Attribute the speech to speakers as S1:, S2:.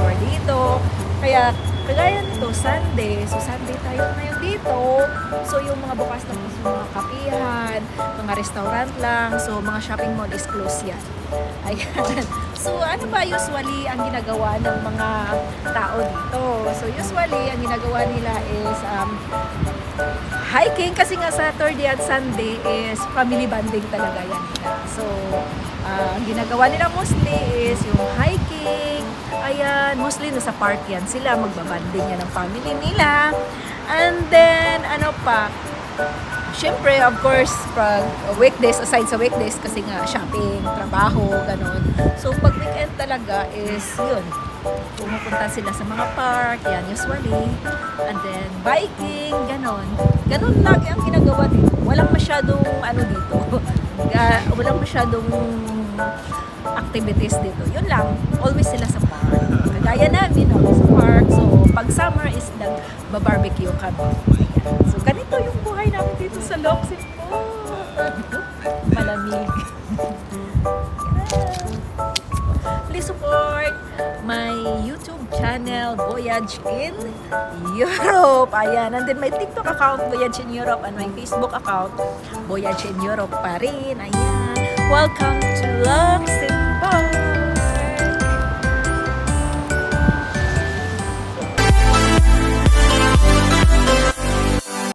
S1: store dito. Kaya kagaya nito, Sunday. So Sunday tayo ngayon dito. So yung mga bukas na po sa mga kapihan, mga restaurant lang. So mga shopping mall is closed yan. Ayan. So ano ba usually ang ginagawa ng mga tao dito? So usually ang ginagawa nila is hiking kasi nga Saturday at Sunday is family bonding talaga yan nila. So ang ginagawa nila mostly is yung hiking. Ayan, mostly nasa park yan sila, magbabanding yan ng family nila. And then ano pa, syempre, of course, pag weekdays, aside sa weekdays, kasi nga shopping, trabaho, ganun. So, pag weekend talaga is, yun, pumupunta sila sa mga park, yan usually. And then, biking, ganun. Ganun lagi ang ginagawa dito. Walang masyadong, ano dito, walang masyadong activities dito. Yun lang, always sila sa park. Kagaya namin, always sa park. So, pag summer is nag-barbecue kami. So, ganito yung buhay namin dito sa Locsin po. Malamig. Please support my YouTube channel, Voyage in Europe. Ayan. And then my TikTok account, Voyage in Europe. And my Facebook account, Voyage in Europe pa rin. Ayan. Welcome to Locsin